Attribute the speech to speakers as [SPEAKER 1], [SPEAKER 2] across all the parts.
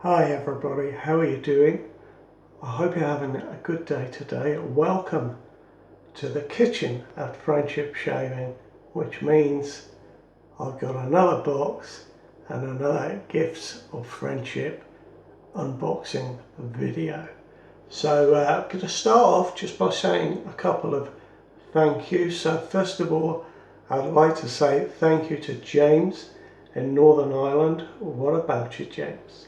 [SPEAKER 1] Hi everybody, how are you doing? I hope you're having a good day today. Welcome to the kitchen at Friendship Shaving, which means I've got another box and another Gifts of Friendship unboxing video. So I'm going to start off just by saying a couple of thank yous. So first of all, I'd like to say thank you to James in Northern Ireland. What about you, James?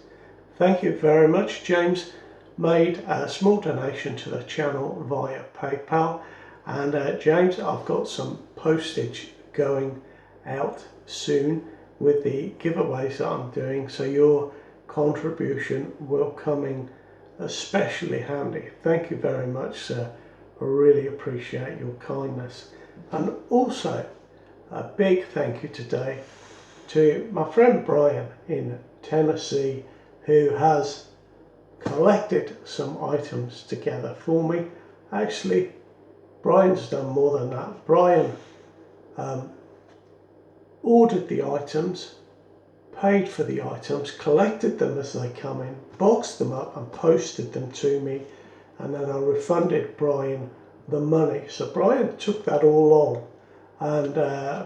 [SPEAKER 1] Thank you very much. James made a small donation to the channel via PayPal, and James, I've got some postage going out soon with the giveaways that I'm doing, so your contribution will come in especially handy. Thank you very much, sir. I really appreciate your kindness. And also a big thank you today to my friend Brian in Tennessee, who has collected some items together for me. Actually, Brian's done more than that. Brian ordered the items, paid for the items, collected them as they come in, boxed them up and posted them to me, and then I refunded Brian the money. So Brian took that all on and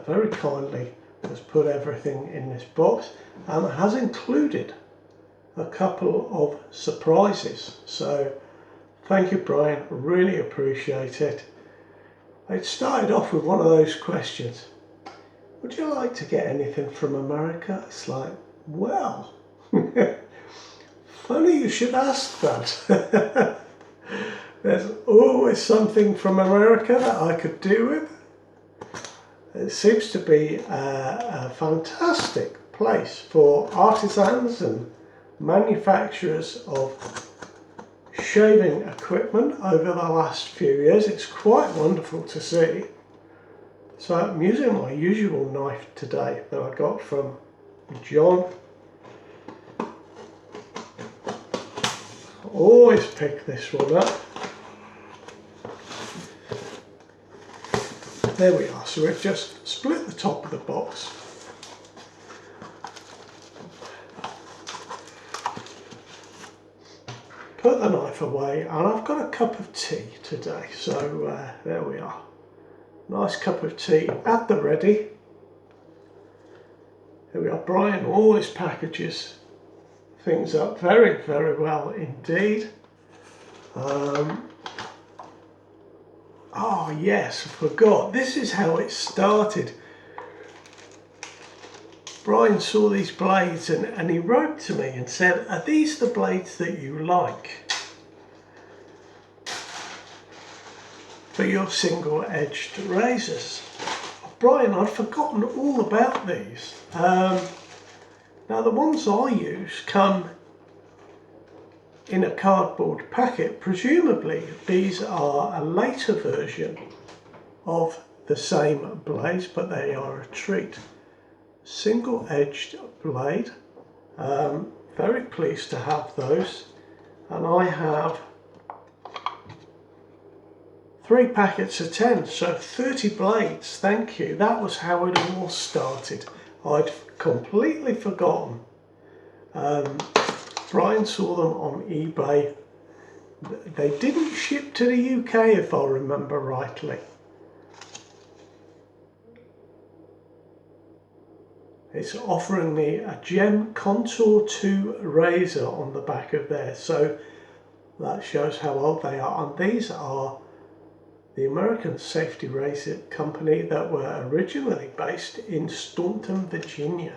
[SPEAKER 1] very kindly has put everything in this box and has included a couple of surprises. So thank you, Brian, really appreciate it. It started off with one of those questions: would you like to get anything from America? It's like, well, funny you should ask that. There's always something from America that I could do with. It seems to be a fantastic place for artisans and manufacturers of shaving equipment over the last few years. It's quite wonderful to see. So I'm using my usual knife today that I got from John. Always pick this one up. There we are. So we've just split the top of the box. Put the knife away, and I've got a cup of tea today, so there we are. Nice cup of tea at the ready. Here we are. Brian always packages things up very, very well indeed. Oh yes, I forgot. This is how it started. Brian saw these blades and he wrote to me and said, are these the blades that you like for your single-edged razors? Brian, I'd forgotten all about these. Now the ones I use come in a cardboard packet. Presumably these are a later version of the same blades, but they are a treat. Single-edged blade, very pleased to have those, and I have 3 packets of 10, so 30 blades. Thank you. That was how it all started. I'd completely forgotten. Brian saw them on eBay. They didn't ship to the UK, if I remember rightly. It's offering me a Gem Contour 2 razor on the back of there, so that shows how old they are. And these are the American safety razor company that were originally based in Staunton, Virginia.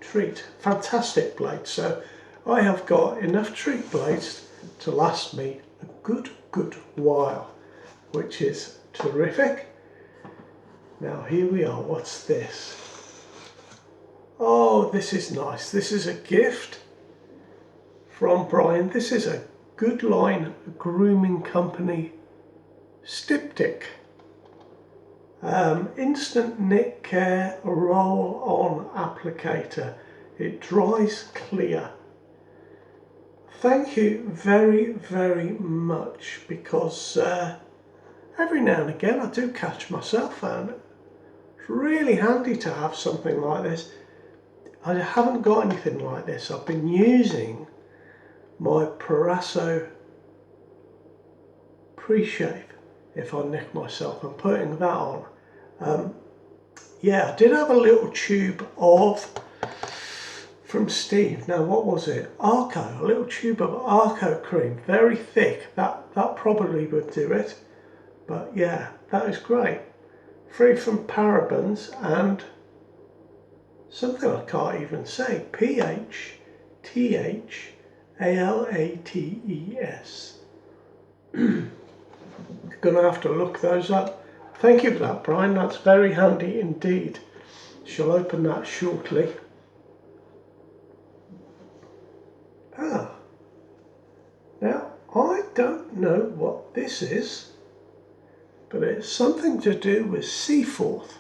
[SPEAKER 1] Treat, fantastic blades. So I have got enough treat blades to last me a good while, which is terrific. Now here we are. What's this? Oh, this is nice. This is a gift from Brian. This is a Good Line grooming company Styptic. Instant Knit Care Roll-On Applicator. It dries clear. Thank you very, very much, because every now and again I do catch myself, and it's really handy to have something like this. I haven't got anything like this. I've been using my Proraso pre-shave if I nick myself. I'm putting that on. Yeah, I did have a little tube from Steve. Now, what was it? Arco, a little tube of Arco cream, very thick. That probably would do it. But yeah, that is great. Free from parabens and something I can't even say. PHTHALATES. Gonna have to look those up. Thank you for that, Brian. That's very handy indeed. Shall open that shortly. Now, I don't know what this is, but it's something to do with Seaforth.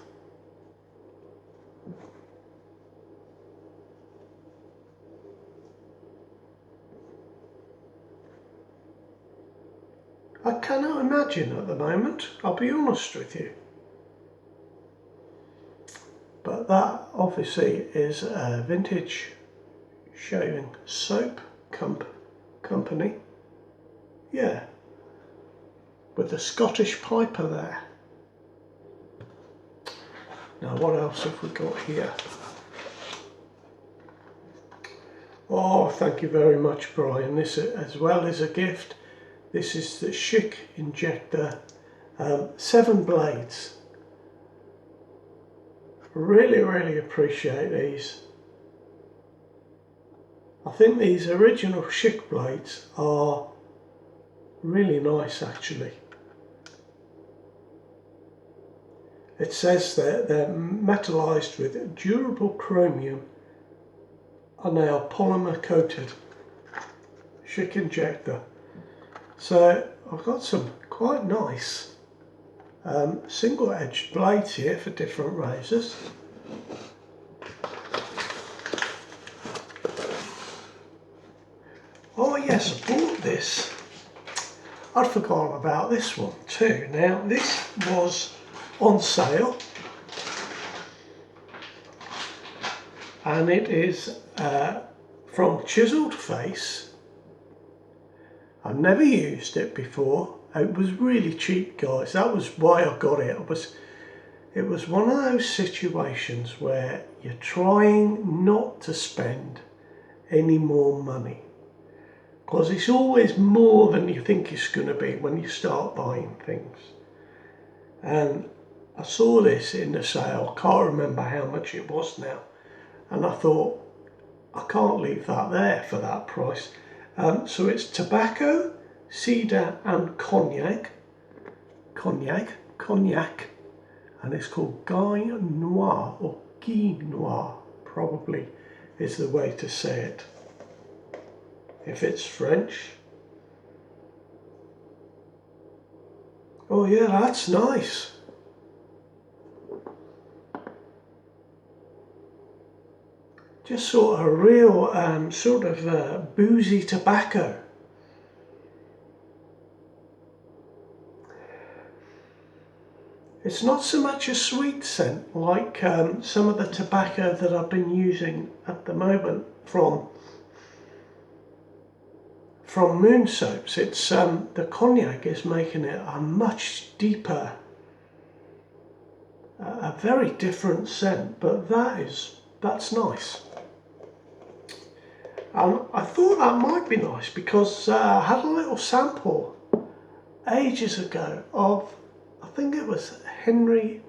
[SPEAKER 1] I cannot imagine at the moment, I'll be honest with you. But that obviously is a vintage shaving soap company. Yeah, with the Scottish Piper there. Now what else have we got here? Oh, thank you very much, Brian. This as well is a gift. This is the Chic Injector 7 blades. Really appreciate these. I think these original Chic blades are really nice actually. It says that they're metallized with durable chromium and they are polymer coated. Chic Injector. So I've got some quite nice single-edged blades here for different razors. Oh yes, I bought this. I'd forgotten about this one too. Now this was on sale and it is from Chiseled Face. I've never used it before. It was really cheap, guys. That was why I got it. It was one of those situations where you're trying not to spend any more money, because it's always more than you think it's going to be when you start buying things. And I saw this in the sale. Can't remember how much it was now, and I thought I can't leave that there for that price. So it's tobacco, cedar and cognac, and it's called Guy Noir, or Guy Noir, probably is the way to say it, if it's French. Oh yeah, that's nice. Just sort of a real boozy tobacco. It's not so much a sweet scent like some of the tobacco that I've been using at the moment from Moon Soaps. It's the cognac is making it a much deeper, a very different scent, but that's nice. I thought that might be nice because I had a little sample ages ago of, I think it was Henry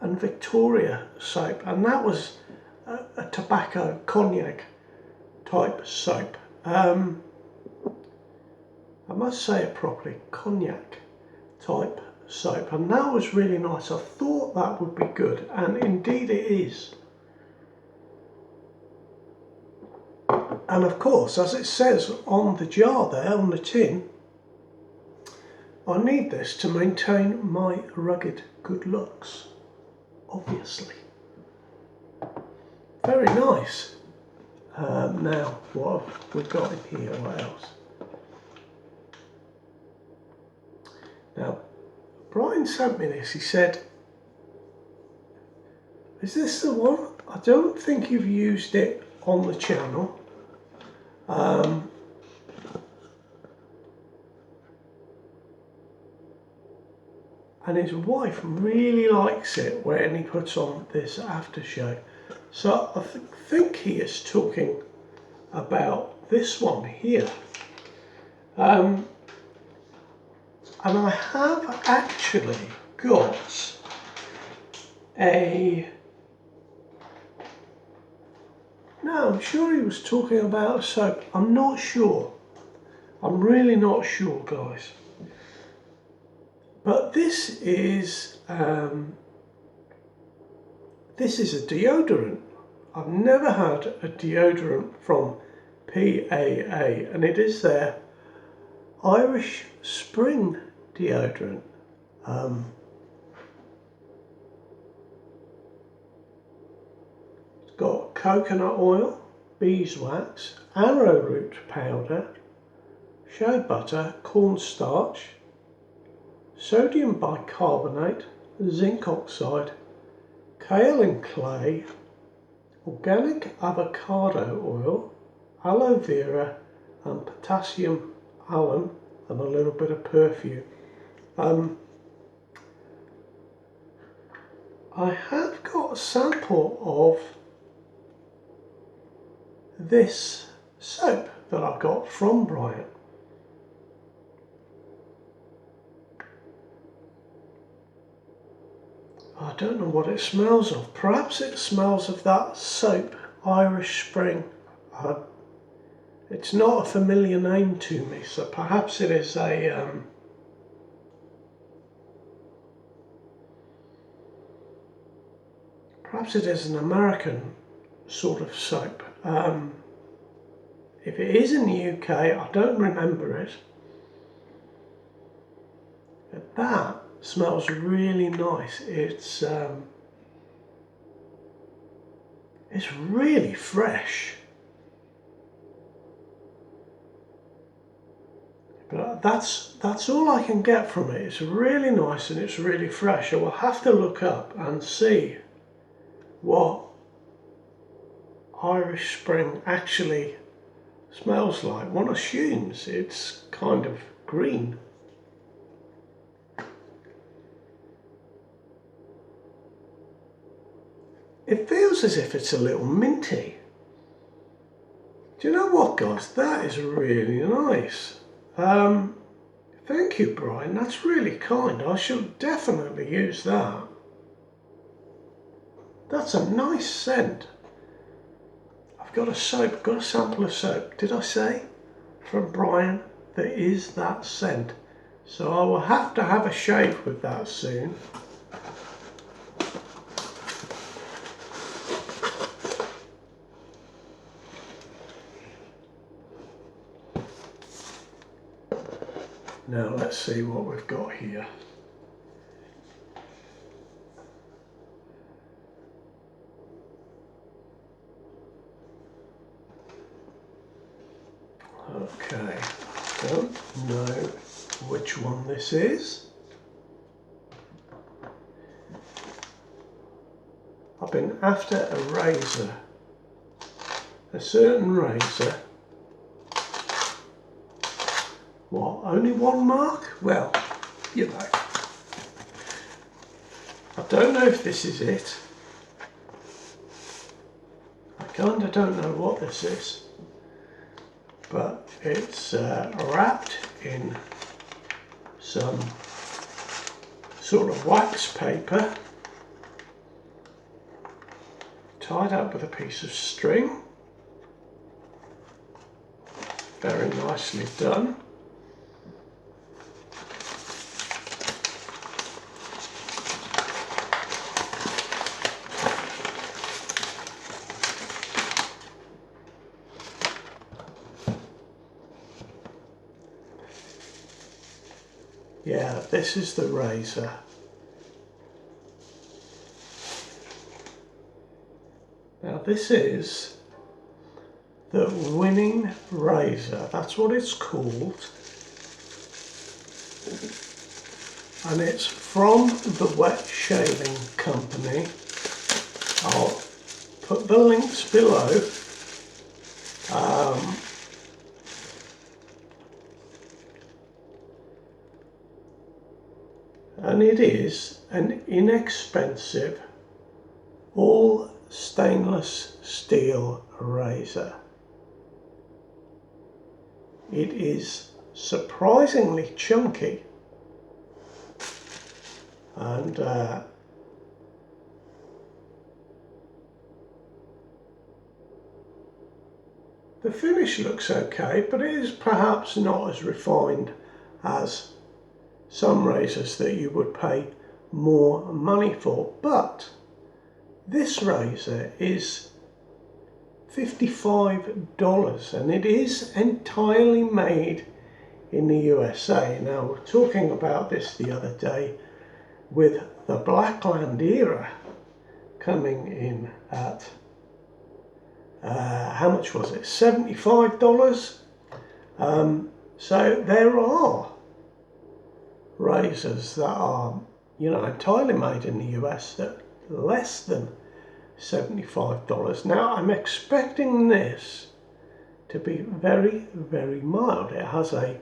[SPEAKER 1] and Victoria soap, and that was a tobacco cognac type soap. I must say it properly, cognac type soap, and that was really nice. I thought that would be good, and indeed it is. And of course, as it says on the jar there, on the tin, I need this to maintain my rugged good looks, obviously. Very nice. Now, what have we got in here? What else? Now, Brian sent me this. He said, is this the one? I don't think you've used it on the channel. and his wife really likes it when he puts on this aftershave. So I think he is talking about this one here. And I have actually got no, I'm sure he was talking about soap. I'm not sure. I'm really not sure, guys. But this is a deodorant. I've never had a deodorant from PAA, and it is their Irish Spring deodorant. It's got coconut oil, beeswax, arrowroot powder, shea butter, cornstarch, sodium bicarbonate, zinc oxide, kaolin clay, organic avocado oil, aloe vera, and potassium alum, and a little bit of perfume. I have got a sample of this soap that I got from Brian. I don't know what it smells of. Perhaps it smells of that soap, Irish Spring. It's not a familiar name to me, so perhaps it is perhaps it is an American sort of soap. If it is in the UK, I don't remember it. But that smells really nice. It's really fresh. But that's all I can get from it. It's really nice and it's really fresh. I will have to look up and see what Irish Spring actually smells like. One assumes it's kind of green. It feels as if it's a little minty. Do you know what, guys? That is really nice. Thank you, Brian. That's really kind. I shall definitely use that. That's a nice scent. I've got a soap, got a sample of soap. Did I say from Brian there is that scent? So I will have to have a shave with that soon. Now let's see what we've got here. Okay, don't know which one this is. I've been after a razor, a certain razor. What, only one mark? Well, you know. I don't know if this is it. I kind of don't know what this is. But it's wrapped in some sort of wax paper, tied up with a piece of string. Very nicely done. Yeah, this is the razor. Now this is the winning razor, that's what it's called. And it's from the Wet Shaving Company. I'll put the links below. and it is an inexpensive all stainless steel razor. It is surprisingly chunky, and the finish looks okay, but it is perhaps not as refined as some razors that you would pay more money for. But this razor is $55, and it is entirely made in the USA. Now, we were talking about this the other day with the Blackland era coming in at how much was it? $75. So there are razors that are, you know, entirely made in the US that are less than $75. Now, I'm expecting this to be very, very mild. It has a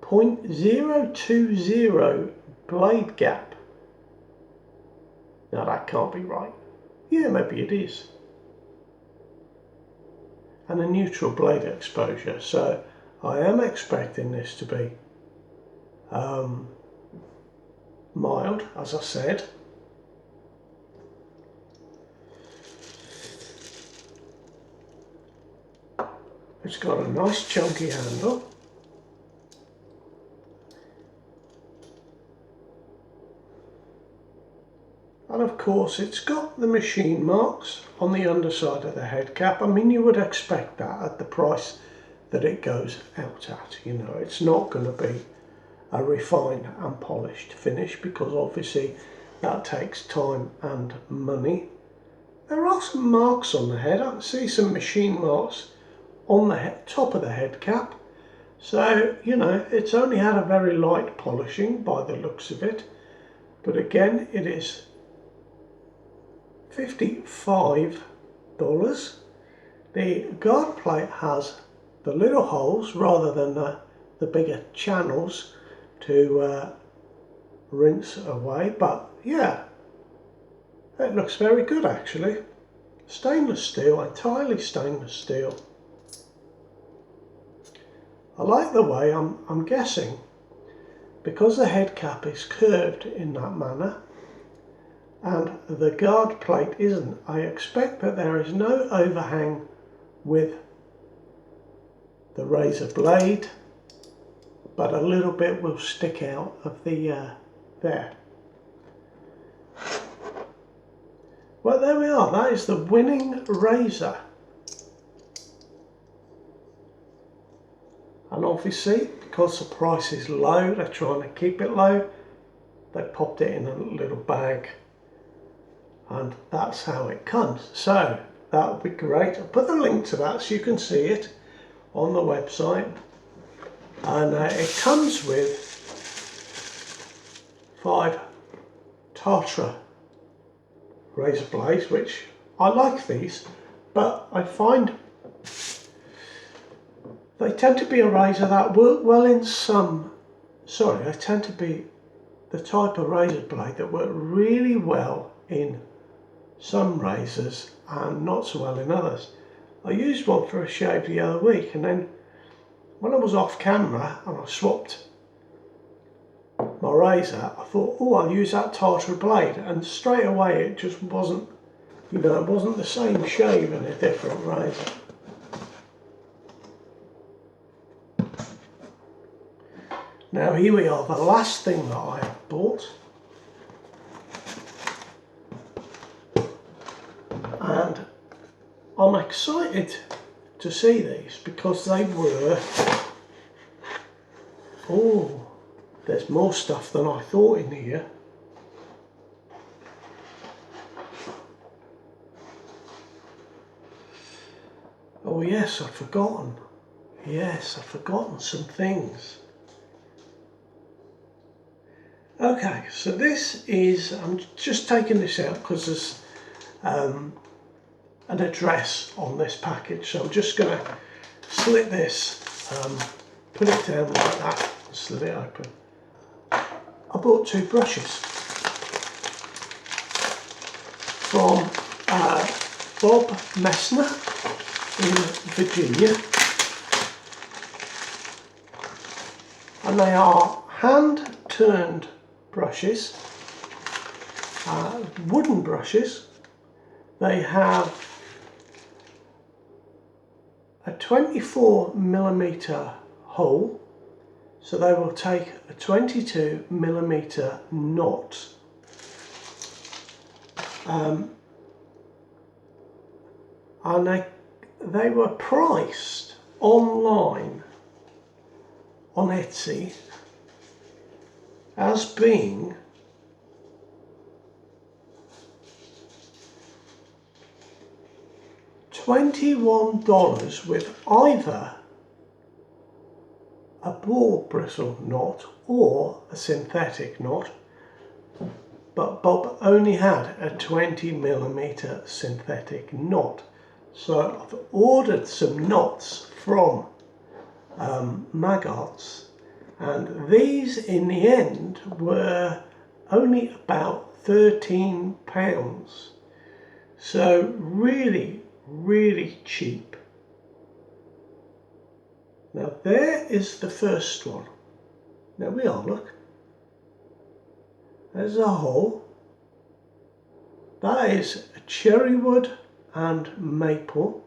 [SPEAKER 1] 0.020 blade gap. Now, that can't be right. Yeah, maybe it is. And a neutral blade exposure. So I am expecting this to be mild, as I said. It's got a nice chunky handle. And of course it's got the machine marks on the underside of the head cap. I mean, you would expect that at the price that it goes out at. You know, it's not going to be a refined and polished finish, because obviously that takes time and money. There are some marks on the head. I can see some machine marks on the top of the head cap. So, you know, it's only had a very light polishing by the looks of it. But again, it is $55. The guard plate has the little holes rather than the bigger channels to rinse away, but yeah, it looks very good actually. Stainless steel, entirely stainless steel. I like the way, I'm guessing, because the head cap is curved in that manner and the guard plate isn't, I expect that there is no overhang with the razor blade, but a little bit will stick out of the there. Well, there we are. That is the winning razor. And obviously, because the price is low, they're trying to keep it low. They popped it in a little bag, and that's how it comes. So that would be great. I'll put the link to that so you can see it on the website. And it comes with 5 Tartra razor blades, which I like these, but I find they tend to be a razor that work well in some, they tend to be the type of razor blade that work really well in some razors and not so well in others. I used one for a shave the other week, and then when I was off camera and I swapped my razor, I thought, oh, I'll use that Tartar blade, and straight away it just wasn't, you know, it wasn't the same shave in a different razor. Now here we are, the last thing that I have bought, and I'm excited to see these because they were, oh, there's more stuff than I thought in here. Oh yes, I've forgotten. Yes, I've forgotten some things. Okay, so this is, I'm just taking this out because there's an address on this package. So I'm just going to slit this, put it down like that, and slit it open. I bought 2 brushes from Bob Messner in Virginia, and they are hand turned brushes, wooden brushes. They have a 24mm hole, so they will take a 22mm knot. And they were priced online on Etsy as being $21 with either a ball bristle knot or a synthetic knot, but Bob only had a 20mm synthetic knot. So I've ordered some knots from Magarts, and these in the end were only about £13. So really cheap. Now there is the first one. There we are, look. There's a hole. That is a cherry wood and maple.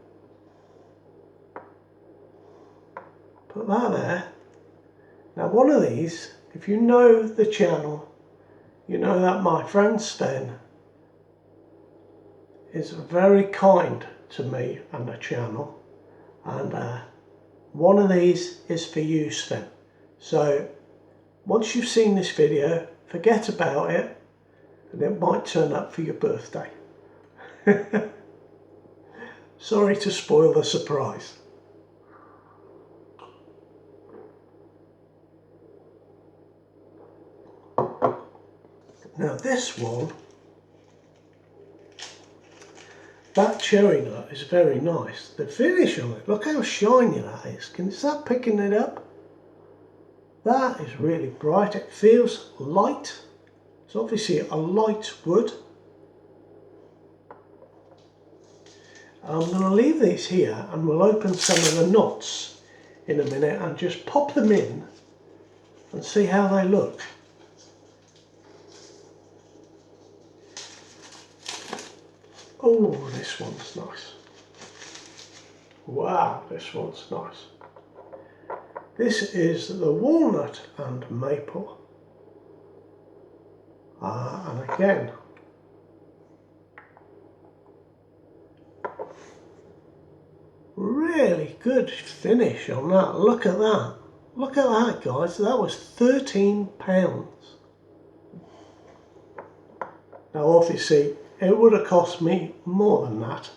[SPEAKER 1] Put that there. Now one of these, if you know the channel, you know that my friend Sten is very kind to me and the channel, and one of these is for you, Sten. So once you've seen this video, forget about it, and it might turn up for your birthday. Sorry to spoil the surprise. Now this one, that cherry nut is very nice. The finish on it, look how shiny that is. Can you start picking it up? That is really bright. It feels light. It's obviously a light wood. I'm going to leave these here and we'll open some of the knots in a minute and just pop them in and see how they look. Oh, this one's nice. Wow, this one's nice. This is the walnut and maple. And again, really good finish on that. Look at that. Look at that, guys. That was £13. Now obviously it would have cost me more than that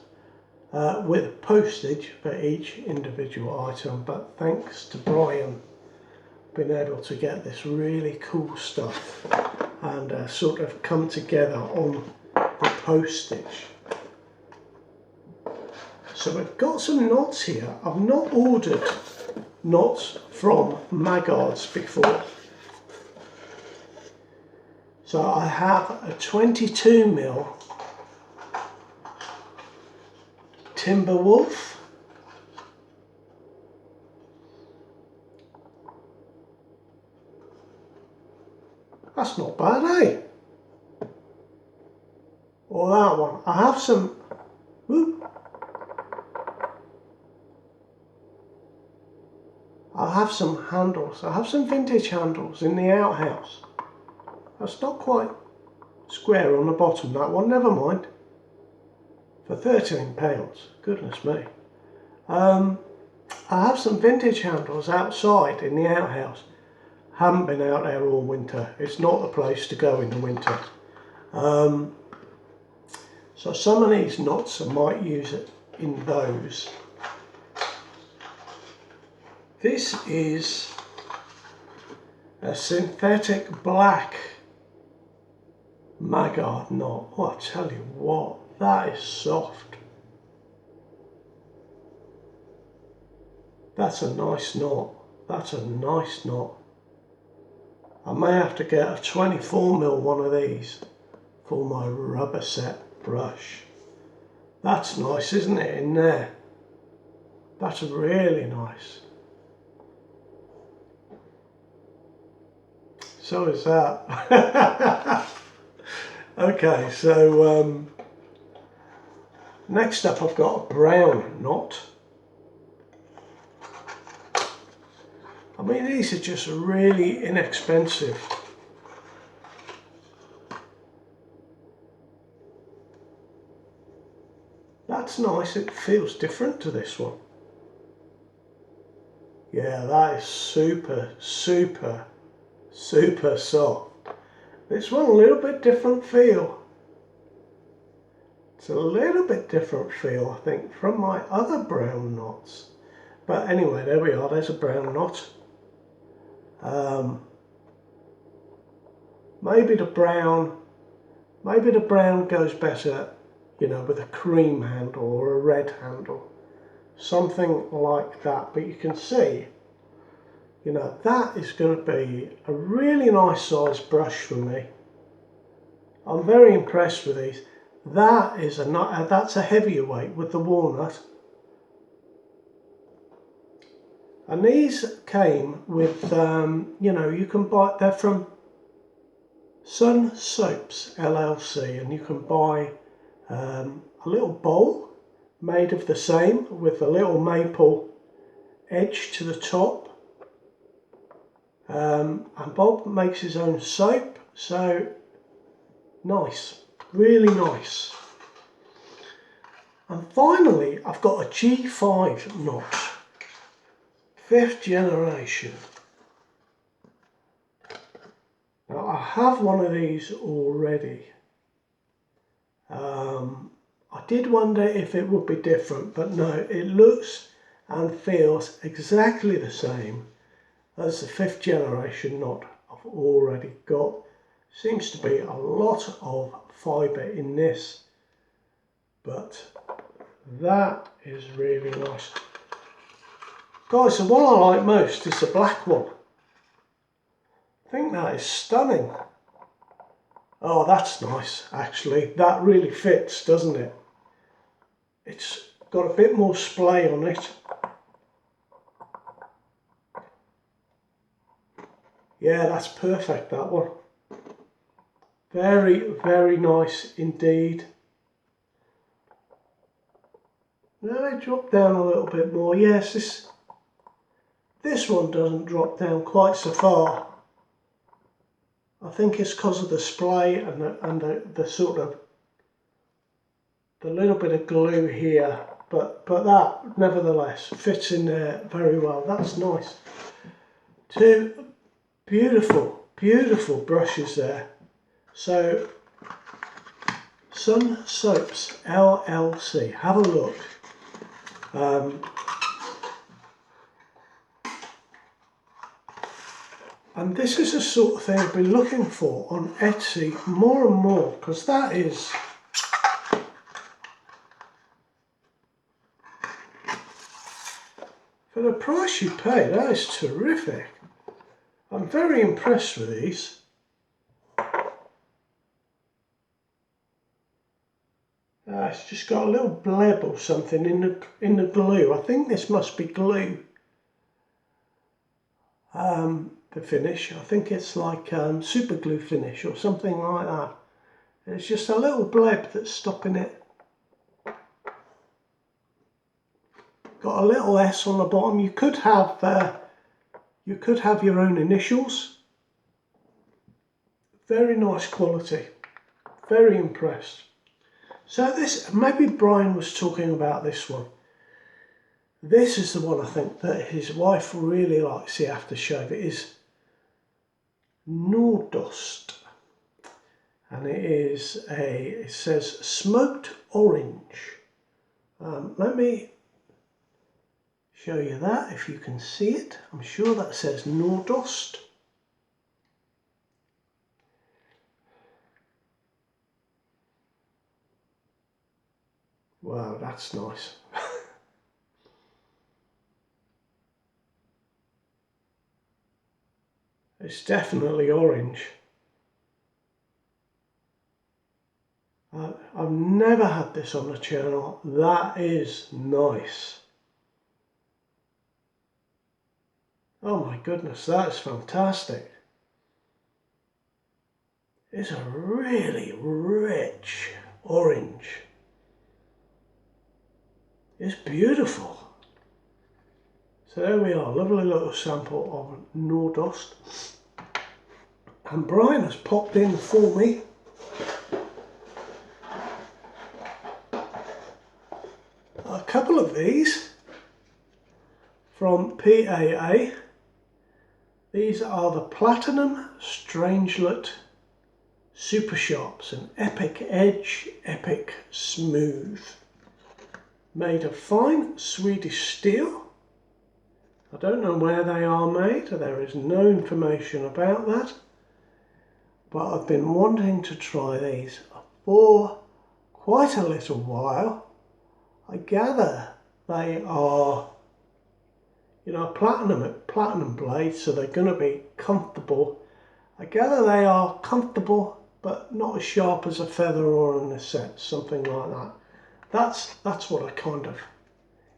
[SPEAKER 1] with postage for each individual item, but thanks to Brian been able to get this really cool stuff and sort of come together on the postage. So we've got some knots here. I've not ordered knots from Magarts before. So I have a 22mm Timberwolf. That's not bad, eh? Or that one. I have some. Whoop. I have some handles. I have some vintage handles in the outhouse. That's not quite square on the bottom, that one. Never mind. For £13. Goodness me. I have some vintage handles outside in the outhouse. Haven't been out there all winter. It's not the place to go in the winter. So some of these knots I might use it in those. This is a synthetic black Magard knot. Oh, I tell you what, that is soft. That's a nice knot. That's a nice knot. I may have to get a 24mm one of these for my rubber set brush. That's nice, isn't it, in there? That's really nice. So is that. Okay, so next up I've got a brown knot. I mean, these are just really inexpensive. That's nice, it feels different to this one. Yeah, that is super, super, super soft. This one a little bit different feel. It's a little bit different feel, I think, from my other brown knots. But anyway, there we are, there's a brown knot. Maybe the brown goes better, you know, with a cream handle or a red handle. Something like that. But you can see, you know, that is going to be a really nice size brush for me. I'm very impressed with these. That is that's a heavier weight with the walnut. And these came with, you know, you can buy, they're from Sun Soaps LLC, and you can buy a little bowl made of the same with a little maple edge to the top. And Bob makes his own soap, so nice, really nice. And finally, I've got a G5 knot, 5th generation. Now I have one of these already. I did wonder if it would be different, but no, it looks and feels exactly the same as the 5th generation knot I've already got. Seems to be a lot of fibre in this, but that is really nice. Guys, the one I like most is the black one. I think that is stunning. Oh, that's nice, actually. That really fits, doesn't it? It's got a bit more splay on it. Yeah, that's perfect, that one. Very, very nice indeed. Now I drop down a little bit more. Yes, this one doesn't drop down quite so far. I think it's because of the splay and the sort of the little bit of glue here, but that nevertheless fits in there very well. That's nice. Two beautiful, beautiful brushes there. So Sun Soaps LLC, have a look. And this is the sort of thing I've been looking for on Etsy more and more, because that is for the price you pay, that is terrific. I'm very impressed with these. It's just got a little bleb or something in the glue. I think this must be glue. The finish. I think it's like super glue finish or something like that. It's just a little bleb that's stopping it. Got a little S on the bottom. You could have your own initials. Very nice quality. Very impressed. So this, maybe Brian was talking about this one. This is the one I think that his wife really likes, the aftershave. It is Nordost. And it says smoked orange. Let me show you that if you can see it. I'm sure that says Nordost. Wow, that's nice. It's definitely orange. I've never had this on the channel. That is nice. Oh my goodness, that is fantastic. It's a really rich orange. It's beautiful. So there we are, lovely little sample of Nordost. And Brian has popped in for me a couple of these from PAA. These are the Platinum Strangelet Super Sharps, an Epic Edge, Epic Smooth. Made of fine Swedish steel. I don't know where they are made, there is no information about that. But I've been wanting to try these for quite a little while. I gather they are, you know, platinum blades, so they're going to be comfortable. I gather they are comfortable, but not as sharp as a feather or an Essence, something like that. That's what I kind of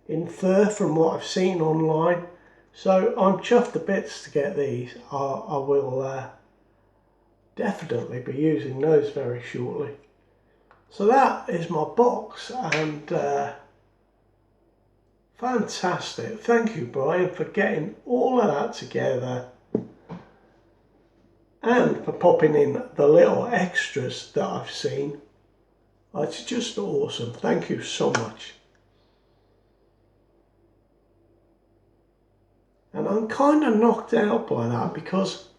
[SPEAKER 1] infer from what I've seen online. So I'm chuffed to bits to get these. I will definitely be using those very shortly. So that is my box, and fantastic. Thank you, Brian, for getting all of that together and for popping in the little extras that I've seen. It's just awesome. Thank you so much. And I'm kind of knocked out by that because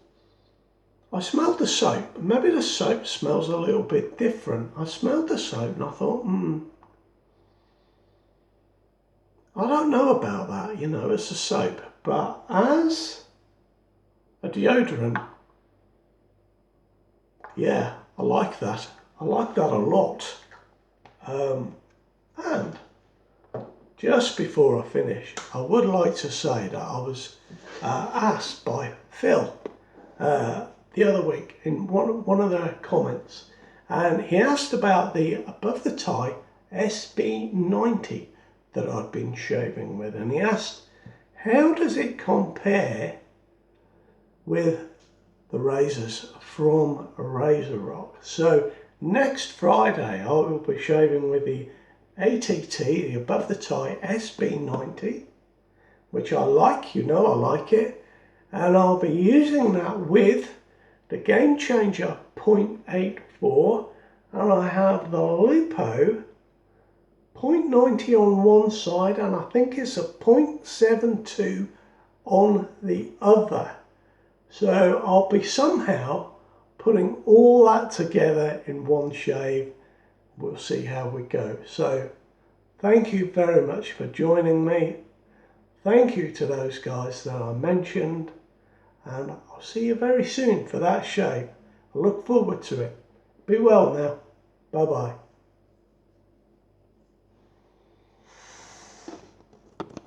[SPEAKER 1] I smelled the soap. Maybe the soap smells a little bit different. I smelled the soap and I thought, I don't know about that, you know, as a soap. But as a deodorant, yeah, I like that. I like that a lot. And just before I finish, I would like to say that I was asked by Phil the other week in one of the comments, and he asked about the above the tie SB90 that I'd been shaving with, and he asked, how does it compare with the razors from Razor Rock? So next Friday I will be shaving with the ATT, the above the tie SB90, which I like, you know I like it, and I'll be using that with the Game Changer 0.84, and I have the Lupo 0.90 on one side, and I think it's a 0.72 on the other. So I'll be somehow putting all that together in one shave. We'll see how we go. So thank you very much for joining me. Thank you to those guys that I mentioned, and I'll see you very soon for that shave. I look forward to it. Be well now. Bye bye.